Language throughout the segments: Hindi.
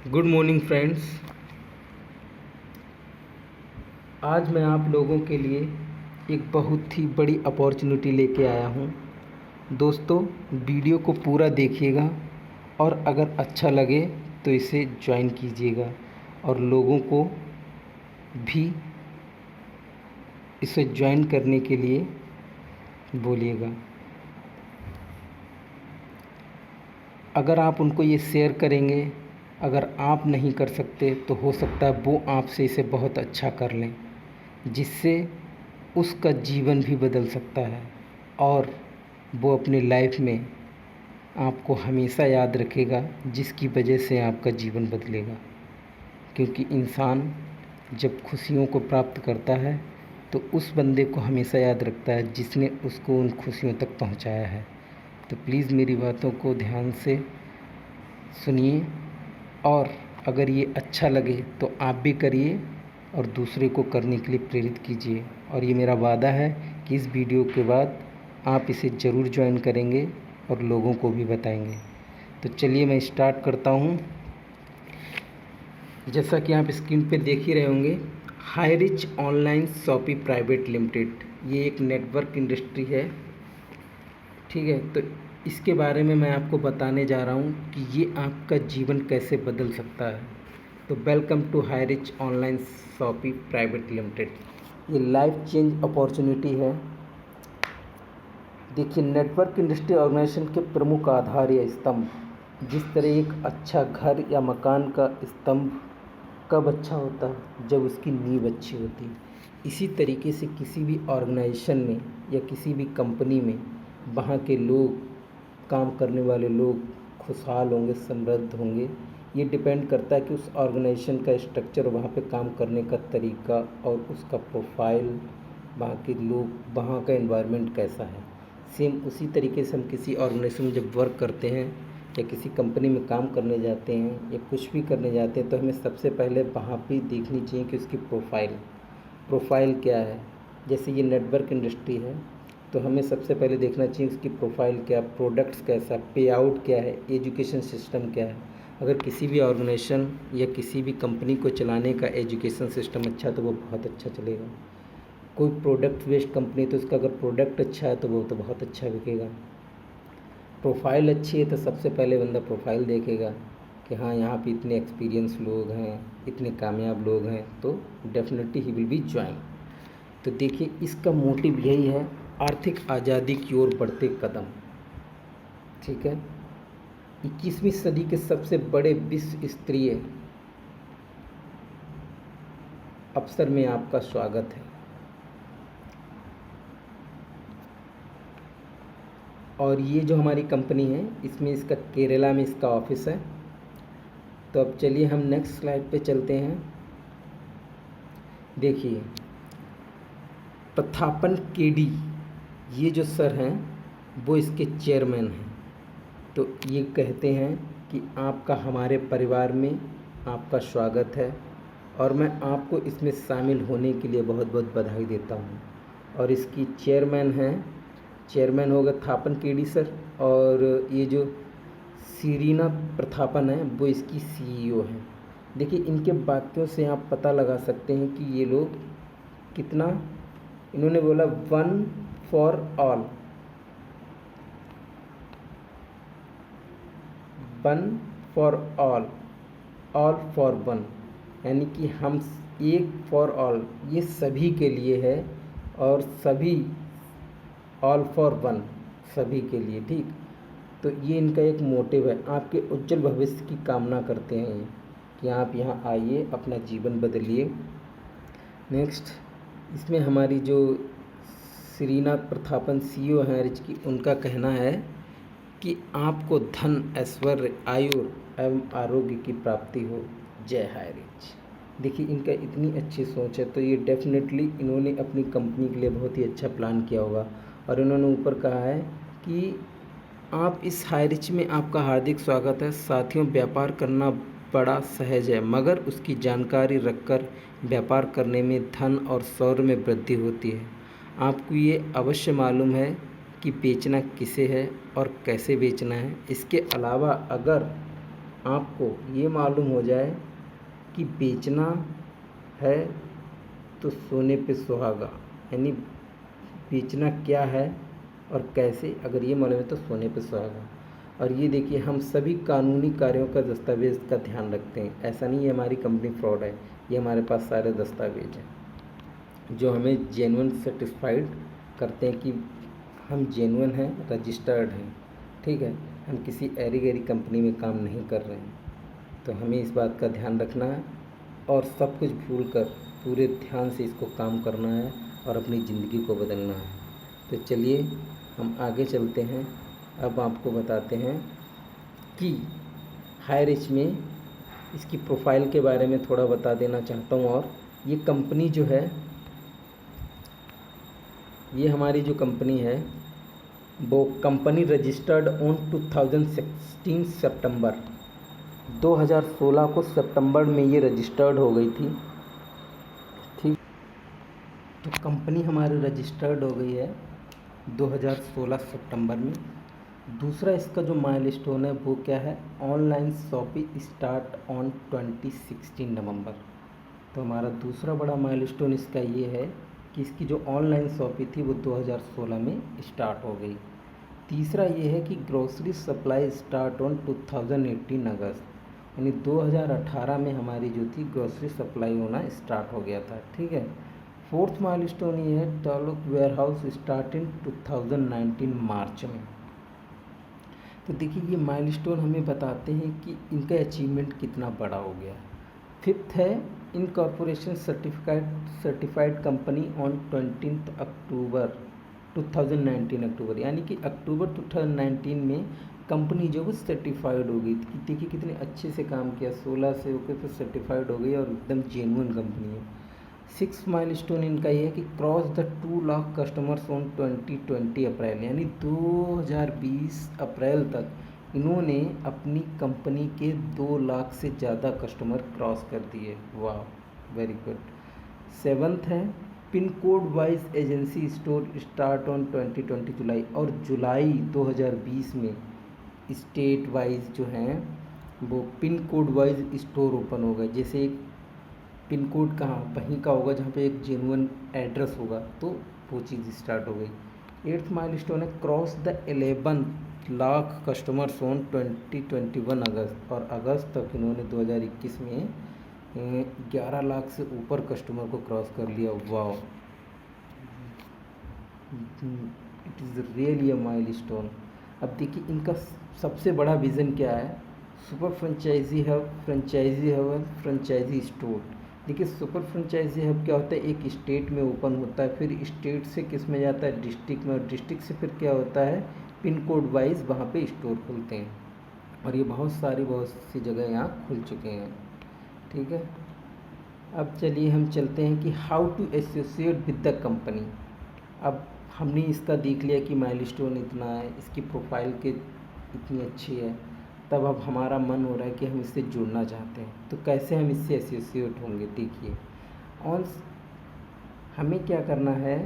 Good morning friends. आज मैं आप लोगों के लिए एक बहुत ही बड़ी अपॉर्चुनिटी लेके आया हूँ। दोस्तों, वीडियो को पूरा देखिएगा और अगर अच्छा लगे तो इसे ज्वाइन कीजिएगा और लोगों को भी इसे ज्वाइन करने के लिए बोलिएगा। अगर आप उनको ये शेयर करेंगे, अगर आप नहीं कर सकते तो हो सकता है वो आपसे इसे बहुत अच्छा कर लें, जिससे उसका जीवन भी बदल सकता है और वो अपनी लाइफ में आपको हमेशा याद रखेगा, जिसकी वजह से आपका जीवन बदलेगा। क्योंकि इंसान जब खुशियों को प्राप्त करता है तो उस बंदे को हमेशा याद रखता है जिसने उसको उन खुशियों तक पहुंचाया है। तो प्लीज़ मेरी बातों को ध्यान से सुनिए और अगर ये अच्छा लगे तो आप भी करिए और दूसरे को करने के लिए प्रेरित कीजिए। और ये मेरा वादा है कि इस वीडियो के बाद आप इसे ज़रूर ज्वाइन करेंगे और लोगों को भी बताएंगे। तो चलिए मैं स्टार्ट करता हूँ। जैसा कि आप स्क्रीन पे देख ही रहे होंगे, Highrich Online Shoppe Private Limited ये एक नेटवर्क इंडस्ट्री है, ठीक है। तो इसके बारे में मैं आपको बताने जा रहा हूँ कि ये आपका जीवन कैसे बदल सकता है। तो welcome to Highrich Online Shoppe Private Limited. ये लाइफ चेंज अपॉर्चुनिटी है। देखिए, नेटवर्क इंडस्ट्री ऑर्गेनाइजेशन के प्रमुख आधार या स्तंभ, जिस तरह एक अच्छा घर या मकान का स्तंभ कब अच्छा होता है, जब उसकी नींव अच्छी होती है। इसी तरीके से किसी भी ऑर्गेनाइजेशन में या किसी भी कंपनी में वहाँ के लोग, काम करने वाले लोग खुशहाल होंगे, समृद्ध होंगे। ये डिपेंड करता है कि उस ऑर्गेनाइजेशन का स्ट्रक्चर, वहाँ पे काम करने का तरीका और उसका प्रोफाइल, वहाँ के लोग, वहाँ का एनवायरनमेंट कैसा है। सेम उसी तरीके से हम किसी ऑर्गेनाइजेशन में जब वर्क करते हैं या किसी कंपनी में काम करने जाते हैं या कुछ भी करने जाते हैं तो हमें सबसे पहले वहाँ पे देखनी चाहिए कि उसकी प्रोफाइल क्या है। जैसे ये नेटवर्क इंडस्ट्री है तो हमें सबसे पहले देखना चाहिए उसकी प्रोफाइल क्या, प्रोडक्ट्स कैसा, पे आउट क्या है, एजुकेशन सिस्टम क्या है। अगर किसी भी ऑर्गेनाइजेशन या किसी भी कंपनी को चलाने का एजुकेशन सिस्टम अच्छा तो वो बहुत अच्छा चलेगा। कोई प्रोडक्ट बेस्ड कंपनी तो उसका अगर प्रोडक्ट अच्छा है तो वो तो बहुत अच्छा बिकेगा। प्रोफाइल अच्छी है तो सबसे पहले बंदा प्रोफाइल देखेगा कि हाँ, यहाँ पे इतने एक्सपीरियंस लोग हैं, इतने कामयाब लोग हैं, तो definitely he will be join. तो देखिए, इसका मोटिव यही है, आर्थिक आज़ादी की ओर बढ़ते कदम, ठीक है। 21वीं सदी के सबसे बड़े विश्व स्तरीय अवसर में आपका स्वागत है। और ये जो हमारी कंपनी है, इसमें इसका केरला में इसका ऑफिस है। तो अब चलिए हम नेक्स्ट स्लाइड पे चलते हैं। देखिए, प्रथापन केडी ये जो सर हैं वो इसके चेयरमैन हैं। तो ये कहते हैं कि आपका हमारे परिवार में आपका स्वागत है और मैं आपको इसमें शामिल होने के लिए बहुत बहुत बधाई देता हूँ। और इसकी चेयरमैन होगा थापन केडी सर, और ये जो सीरीना प्रथापन है वो इसकी सीईओ हैं। देखिए, इनके वाक्यों से आप पता लगा सकते हैं कि ये लोग कितना, इन्होंने बोला one for all, one for all, all for one, यानी कि हम एक फॉर ऑल, ये सभी के लिए है और सभी ऑल फॉर वन, सभी के लिए, ठीक। तो ये इनका एक मोटिव है, आपके उज्जवल भविष्य की कामना करते हैं ये, कि आप यहाँ आइए, अपना जीवन बदलिए। नेक्स्ट, इसमें हमारी जो श्रीनाथ प्रथापन सीईओ हैं रिच की, उनका कहना है कि आपको धन, ऐश्वर्य, आयु एवं आरोग्य की प्राप्ति हो। जय हाय रिच। देखिए, इनका इतनी अच्छी सोच है, तो ये डेफिनेटली इन्होंने अपनी कंपनी के लिए बहुत ही अच्छा प्लान किया होगा। और इन्होंने ऊपर कहा है कि आप इस हाईरिच में आपका हार्दिक स्वागत है। साथियों, व्यापार करना बड़ा सहज है, मगर उसकी जानकारी रखकर व्यापार करने में धन और शौर्य में वृद्धि होती है। आपको ये अवश्य मालूम है कि बेचना किसे है और कैसे बेचना है। इसके अलावा अगर आपको ये मालूम हो जाए कि बेचना है तो सोने पे सुहागा, यानी बेचना क्या है और कैसे, अगर ये मालूम है तो सोने पे सुहागा। और ये देखिए, हम सभी कानूनी कार्यों का दस्तावेज़ का ध्यान रखते हैं। ऐसा नहीं है हमारी कंपनी फ्रॉड है, ये हमारे पास सारे दस्तावेज हैं जो हमें जेन्युइन सर्टिफाइड करते हैं कि हम जेन्युइन हैं, रजिस्टर्ड हैं। ठीक है, हम किसी ऐरी गैरी कंपनी में काम नहीं कर रहे हैं। तो हमें इस बात का ध्यान रखना है और सब कुछ भूल कर पूरे ध्यान से इसको काम करना है और अपनी ज़िंदगी को बदलना है। तो चलिए हम आगे चलते हैं। अब आपको बताते हैं कि हायरिच में इसकी प्रोफाइल के बारे में थोड़ा बता देना चाहता हूँ। और ये कंपनी जो है, ये हमारी जो कंपनी है वो कंपनी रजिस्टर्ड ऑन 2016 सितंबर 2016 को सितंबर में ये रजिस्टर्ड हो गई थी। ठीक, तो कंपनी हमारी रजिस्टर्ड हो गई है 2016 सितंबर में। दूसरा इसका जो माइलस्टोन है वो क्या है, ऑनलाइन शॉपिंग स्टार्ट ऑन 2016 नवंबर। तो हमारा दूसरा बड़ा माइलस्टोन इसका ये है कि इसकी जो ऑनलाइन शॉपिंग थी वो 2016 में स्टार्ट हो गई। तीसरा ये है कि ग्रोसरी सप्लाई स्टार्ट ऑन 2018 अगस्त, यानी 2018 में हमारी जो थी ग्रोसरी सप्लाई होना स्टार्ट हो गया था। ठीक है। फोर्थ माइलस्टोन ये है ताल्लुक वेयरहाउस स्टार्ट इन 2019 मार्च में। तो देखिए, ये माइलस्टोन हमें बताते हैं कि इनका अचीवमेंट कितना बड़ा हो गया। फिफ्थ है इनकॉर्पोरेशन सर्टिफाइड कंपनी ऑन 20 अक्टूबर 2019 अक्टूबर, यानी कि अक्टूबर 2019 में कंपनी जो वो सर्टिफाइड हो गई थी। देखिए कितने अच्छे से काम किया, 16 से होकर फिर सर्टिफाइड हो गई और एकदम जेन्युइन कंपनी है। सिक्स माइलस्टोन इनका ये है कि cross the 2 lakh customers on 2020 अप्रैल, यानी 2020 अप्रैल तक इन्होंने अपनी कंपनी के 2 लाख से ज़्यादा कस्टमर क्रॉस कर दिए। वाह, वेरी गुड। सेवन्थ है pin code wise agency store start on 2020 जुलाई, और जुलाई 2020 में स्टेट वाइज जो हैं वो pin code wise store open हो गए। जैसे एक पिन कोड कहाँ वहीं का होगा जहाँ पे एक जेन्युइन एड्रेस होगा, तो वो चीज़ स्टार्ट हो गई। एट्थ माइलस्टोन है cross the 11 lakh customers on 2021 अगस्त, और अगस्त तक इन्होंने 2021 में 11 लाख से ऊपर कस्टमर को क्रॉस कर लिया। वाह, it is really a milestone. अब देखिए इनका सबसे बड़ा विज़न क्या है, super franchise hub, franchise store. देखिए सुपर फ्रेंचाइजी हब क्या होता है, एक स्टेट में ओपन होता है, फिर स्टेट से किस में जाता है, डिस्ट्रिक्ट में, और डिस्ट्रिक्ट से फिर क्या होता है, पिन कोड वाइज वहाँ पे स्टोर खुलते हैं। और ये बहुत सी जगह यहाँ खुल चुके हैं। ठीक है। अब चलिए हम चलते हैं कि how to associate with the company. अब हमने इसका देख लिया कि माइलस्टोन इतना है, इसकी प्रोफाइल के इतनी अच्छी है, तब अब हमारा मन हो रहा है कि हम इससे जुड़ना चाहते हैं। तो कैसे हम इससे एसोसिएट होंगे, देखिए हमें क्या करना है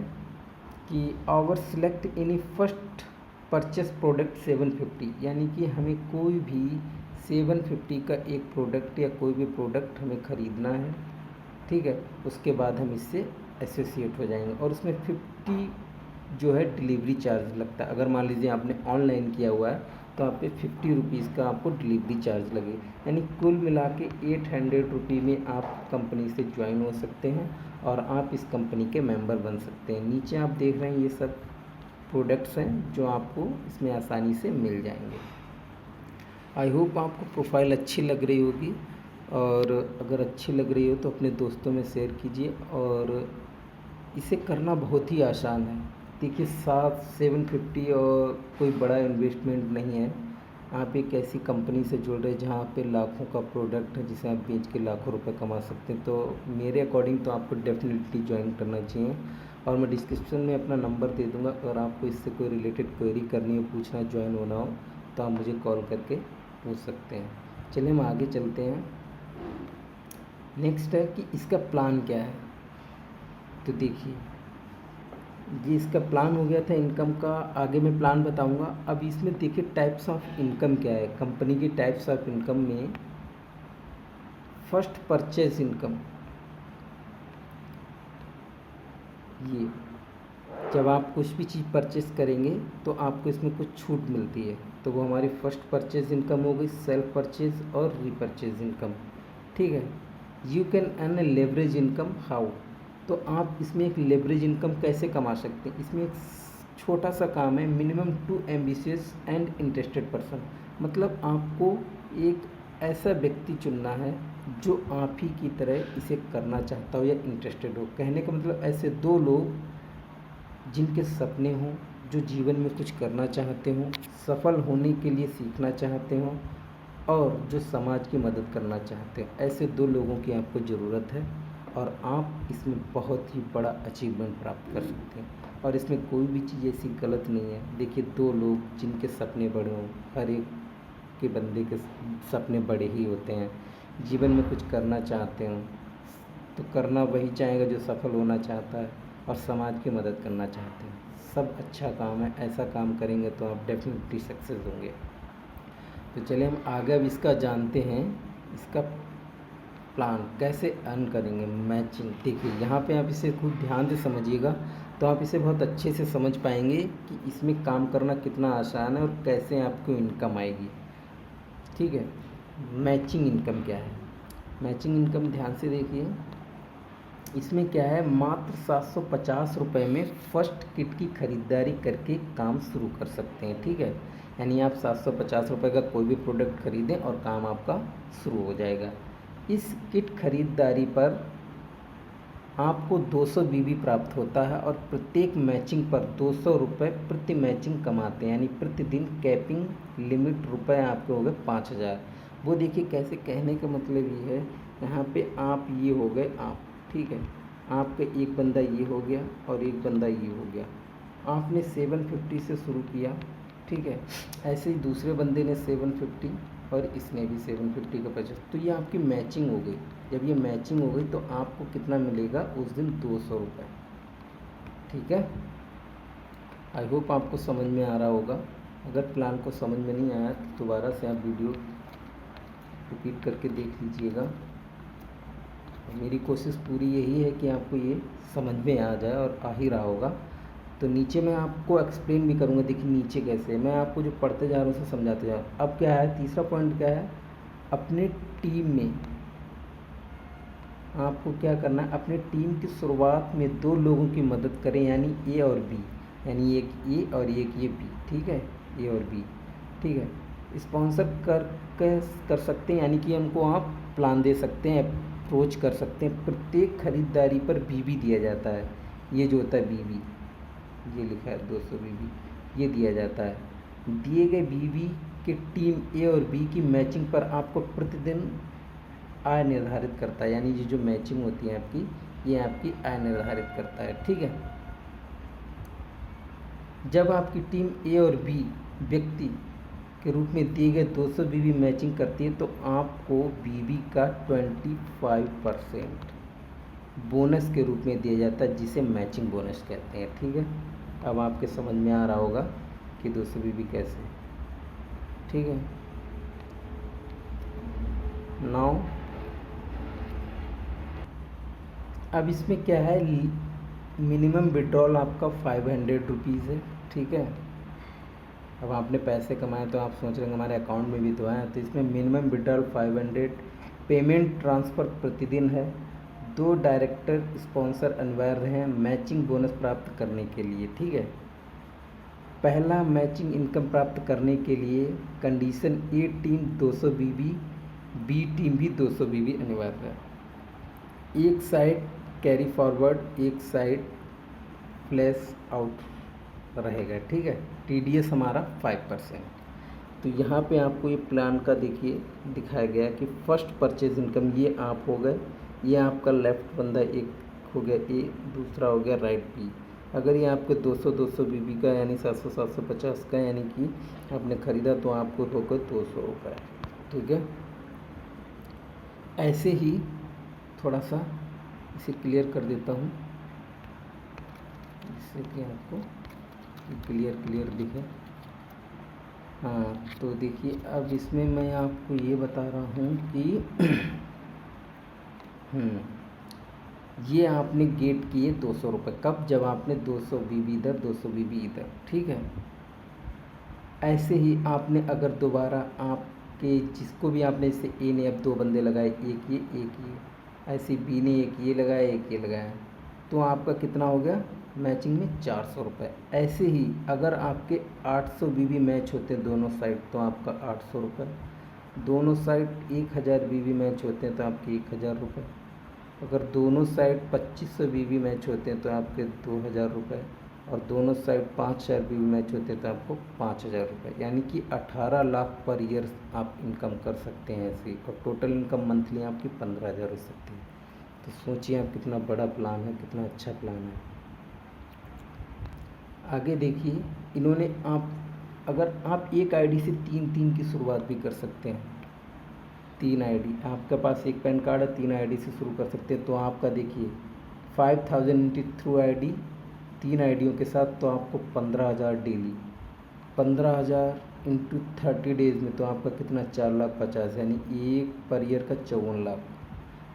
कि our select any first purchase product 750, यानी कि हमें कोई भी 750 का एक प्रोडक्ट या कोई भी प्रोडक्ट हमें ख़रीदना है। ठीक है, उसके बाद हम इससे एसोसिएट हो जाएंगे। और उसमें 50 जो है डिलीवरी चार्ज लगता है। अगर मान लीजिए आपने ऑनलाइन किया हुआ है तो आप पे 50 रुपीज़ का आपको डिलीवरी चार्ज लगे, यानी कुल मिला के 800 रुपये में आप कंपनी से ज्वाइन हो सकते हैं और आप इस कंपनी के मेंबर बन सकते हैं। नीचे आप देख रहे हैं ये सब प्रोडक्ट्स हैं जो आपको इसमें आसानी से मिल जाएंगे। आई होप आपको प्रोफाइल अच्छी लग रही होगी, और अगर अच्छी लग रही हो तो अपने दोस्तों में शेयर कीजिए। और इसे करना बहुत ही आसान है। देखिए 750 और कोई बड़ा इन्वेस्टमेंट नहीं है। आप एक ऐसी कंपनी से जुड़ रहे हैं जहाँ पे लाखों का प्रोडक्ट है जिसे आप बेच के लाखों रुपए कमा सकते हैं। तो मेरे अकॉर्डिंग तो आपको डेफिनेटली ज्वाइन करना चाहिए। और मैं डिस्क्रिप्शन में अपना नंबर दे दूँगा, अगर आपको इससे कोई रिलेटेड क्वेरी करनी हो, पूछना, ज्वाइन होना हो, तो आप मुझे कॉल करके पूछ सकते हैं। चलिए हम आगे चलते हैं। नेक्स्ट है कि इसका प्लान क्या है। तो देखिए ये इसका प्लान हो गया था इनकम का, आगे मैं प्लान बताऊंगा। अब इसमें देखिए टाइप्स ऑफ इनकम क्या है। कंपनी की टाइप्स ऑफ इनकम में फर्स्ट परचेज इनकम, ये जब आप कुछ भी चीज़ परचेस करेंगे तो आपको इसमें कुछ छूट मिलती है, तो वो हमारी फर्स्ट परचेज इनकम हो गई, सेल्फ परचेज और रीपरचेज इनकम। ठीक है। You can earn A leverage income how, तो आप इसमें एक लेवरेज इनकम कैसे कमा सकते हैं। इसमें एक छोटा सा काम है, minimum 2 ambitious and interested person, मतलब आपको एक ऐसा व्यक्ति चुनना है जो आप ही की तरह इसे करना चाहता हो या इंटरेस्टेड हो। कहने का मतलब ऐसे 2 लोग जिनके सपने हों, जो जीवन में कुछ करना चाहते हों, सफल होने के लिए सीखना चाहते हों और जो समाज की मदद करना चाहते हैं, ऐसे 2 लोगों की आपको ज़रूरत है और आप इसमें बहुत ही बड़ा अचीवमेंट प्राप्त कर सकते हैं। और इसमें कोई भी चीज़ ऐसी गलत नहीं है। देखिए 2 लोग जिनके सपने बड़े हों, हर एक के बंदे के सपने बड़े ही होते हैं। जीवन में कुछ करना चाहते हों तो करना वही चाहेगा जो सफल होना चाहता है और समाज की मदद करना चाहते हैं। सब अच्छा काम है, ऐसा काम करेंगे तो आप डेफिनेटली सक्सेस होंगे। तो चलिए हम आगे अब इसका जानते हैं, इसका प्लान कैसे अर्न करेंगे। मैचिंग, देखिए यहाँ पे आप इसे खूब ध्यान से समझिएगा तो आप इसे बहुत अच्छे से समझ पाएंगे कि इसमें काम करना कितना आसान है और कैसे आपको इनकम आएगी। ठीक है। मैचिंग इनकम क्या है। मैचिंग इनकम ध्यान से देखिए, इसमें क्या है, मात्र 750 रुपये में फर्स्ट किट की खरीदारी करके काम शुरू कर सकते हैं। ठीक है। यानी आप 750 रुपये का कोई भी प्रोडक्ट खरीदें और काम आपका शुरू हो जाएगा। इस किट खरीदारी पर आपको 200 बीबी प्राप्त होता है और प्रत्येक मैचिंग पर 200 रुपये प्रति मैचिंग कमाते हैं। यानी प्रतिदिन कैपिंग लिमिट रुपये आपके हो गए 5000। वो देखिए कैसे, कहने का मतलब ये है, यहाँ पे आप ये हो गए आप, ठीक है, आपका एक बंदा ये हो गया और एक बंदा ये हो गया। आपने 750 से शुरू किया, ठीक है, ऐसे ही दूसरे बंदे ने 750 और इसने भी 750 का परचेस, तो ये आपकी मैचिंग हो गई। जब ये मैचिंग हो गई तो आपको कितना मिलेगा उस दिन, 200 रुपये। ठीक है। आई होप आपको समझ में आ रहा होगा। अगर प्लान को समझ में नहीं आया तो दोबारा से आप वीडियो रिपीट करके देख लीजिएगा। मेरी कोशिश पूरी यही है कि आपको ये समझ में आ जाए और आ ही रहा होगा। तो नीचे मैं आपको एक्सप्लेन भी करूँगा, देखिए नीचे कैसे, मैं आपको जो पढ़ते जा रहा हूँ उसे समझाते जा रहा हूँ। अब क्या है, तीसरा पॉइंट क्या है, अपने टीम में आपको क्या करना है, अपने टीम की शुरुआत में 2 लोगों की मदद करें, यानी ए और बी, यानी एक ए और एक ये बी। ठीक है, ए और बी। ठीक है। स्पॉन्सर कर सकते हैं, यानी कि हमको आप प्लान दे सकते हैं, अप्रोच कर सकते हैं। प्रत्येक खरीदारी पर बीबी दिया जाता है। ये जो होता है बीबी, ये लिखा है 200 बीबी, ये दिया जाता है। दिए गए बीबी के टीम ए और बी की मैचिंग पर आपको प्रतिदिन आय निर्धारित करता है। यानी ये जो मैचिंग होती है आपकी, ये आपकी आय निर्धारित करता है। ठीक है। जब आपकी टीम ए और बी व्यक्ति के रूप में दिए गए 200 बीबी मैचिंग करती है तो आपको बीबी का 25% बोनस के रूप में दिया जाता है, जिसे मैचिंग बोनस कहते हैं। ठीक है। अब आपके समझ में आ रहा होगा कि 200 बीबी कैसे। ठीक है। नाउ अब इसमें क्या है, मिनिमम विड्रॉल आपका 500 रुपीज़ है। ठीक है। अब आपने पैसे कमाए तो आप सोच रहे हैं हमारे अकाउंट में भी तो आए, तो इसमें मिनिमम विड्रॉल 500, पेमेंट ट्रांसफ़र प्रतिदिन है। 2 डायरेक्टर स्पॉन्सर अनिवार्य हैं मैचिंग बोनस प्राप्त करने के लिए। ठीक है। पहला, मैचिंग इनकम प्राप्त करने के लिए कंडीशन, ए टीम 200 बीबी, बी टीम भी 200 बीबी अनिवार्य है। एक साइड कैरी फॉरवर्ड, एक साइड फ्लैश आउट रहेगा। ठीक है। TDS हमारा 5%। तो यहाँ पे आपको ये प्लान का देखिए दिखाया गया कि फर्स्ट परचेज इनकम ये आप हो गए, ये आपका लेफ़्ट बंदा एक हो गया ए, दूसरा हो गया राइट बी। अगर ये आपके 200 बीबी का यानी 750 का यानी कि आपने ख़रीदा तो आपको हो गए 200 रुपये। ठीक है। ऐसे ही थोड़ा सा इसे क्लियर कर देता हूँ, जिससे कि आपको क्लियर दिखे। हाँ, तो देखिए अब इसमें मैं आपको ये बता रहा हूँ कि ये आपने गेट किए 200 रुपये, कब? जब आपने 200 बीबी इधर 200 बीबी इधर, ठीक है। ऐसे ही आपने अगर दोबारा आपके जिसको भी आपने जैसे ए ने अब 2 बंदे लगाए, एक ये, ऐसे बी ने एक ये लगाया एक ये लगाया, तो आपका कितना हो गया मैचिंग में 400 रुपये। ऐसे ही अगर आपके 800 बीबी मैच होते हैं दोनों साइड तो आपका 800 रुपये, दोनों साइड 1000 बीबी मैच होते हैं तो आपके 1000 रुपये, अगर दोनों साइड 2500 बीबी मैच होते हैं तो आपके 2000 रुपये, और दोनों साइड 5000 बीबी मैच होते हैं तो आपको 5000 रुपये, यानी कि 18 लाख पर ईयर आप इनकम कर सकते हैं ऐसे। और टोटल इनकम मंथली आपकी 15,000 हो सकती है। तो सोचिए आप कितना बड़ा प्लान है, कितना अच्छा प्लान है। आगे देखिए, इन्होंने अगर आप एक आईडी से 3 की शुरुआत भी कर सकते हैं। 3 आईडी, आपके पास एक पैन कार्ड है, 3 आईडी से शुरू कर सकते हैं। तो आपका देखिए 5000 थ्रू आईडी, 3 आईडियों के साथ तो आपको 15,000 डेली, 15,000 इंटू 30 डेज़ में तो आपका कितना 4,50,000, यानी एक पर ईयर का 54 लाख।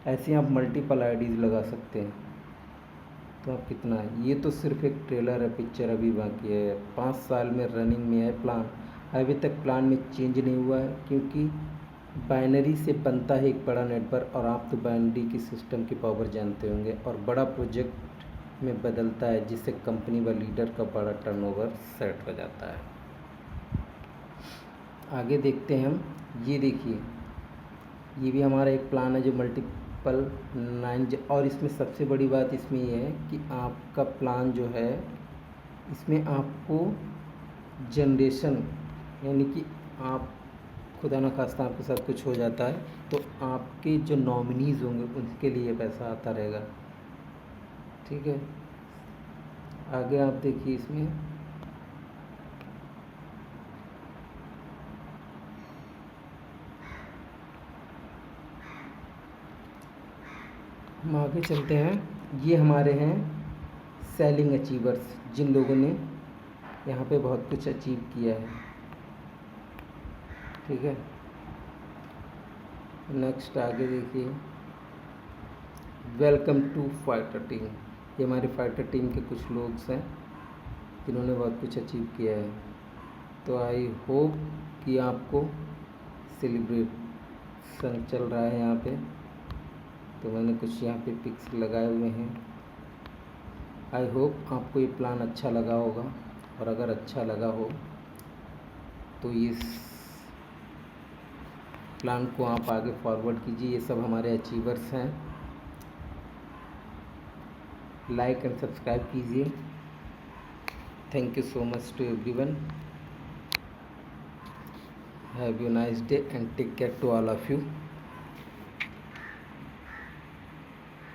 ऐसे आप मल्टीपल आईडीज़ लगा सकते हैं। तो आप कितना, ये तो सिर्फ एक ट्रेलर है, पिक्चर अभी बाकी है। 5 साल में रनिंग में है प्लान, अभी तक प्लान में चेंज नहीं हुआ है, क्योंकि बाइनरी से बनता है एक बड़ा नेटवर्क, और आप तो बाइनरी की सिस्टम की पावर जानते होंगे, और बड़ा प्रोजेक्ट में बदलता है जिससे कंपनी व लीडर का बड़ा टर्नओवर सेट हो जाता है। आगे देखते हैं हम, ये देखिए ये भी हमारा एक प्लान है जो मल्टीपल 9, और इसमें सबसे बड़ी बात इसमें ये है कि आपका प्लान जो है इसमें आपको जनरेशन, यानी कि आप खुदा न खास्ता आपके साथ कुछ हो जाता है तो आपके जो नॉमिनीज़ होंगे उनके लिए पैसा आता रहेगा, ठीक है। आगे आप देखिए इसमें हम आगे चलते हैं। ये हमारे हैं सेलिंग अचीवर्स, जिन लोगों ने यहाँ पे बहुत कुछ अचीव किया है, ठीक है। नेक्स्ट आगे देखिए, वेलकम टू फाइटर टीम। ये हमारी फाइटर टीम के कुछ लोग हैं जिन्होंने बहुत कुछ अचीव किया है। तो आई होप कि आपको सेलिब्रेशन चल रहा है यहाँ पे, तो मैंने कुछ यहाँ पे पिक्स लगाए हुए हैं। आई होप आपको ये प्लान अच्छा लगा होगा, और अगर अच्छा लगा हो तो इस प्लान को आप आगे फॉरवर्ड कीजिए। ये सब हमारे अचीवर्स हैं। लाइक एंड सब्सक्राइब कीजिए। Thank you so much to everyone. Have you nice day and take care to all of you.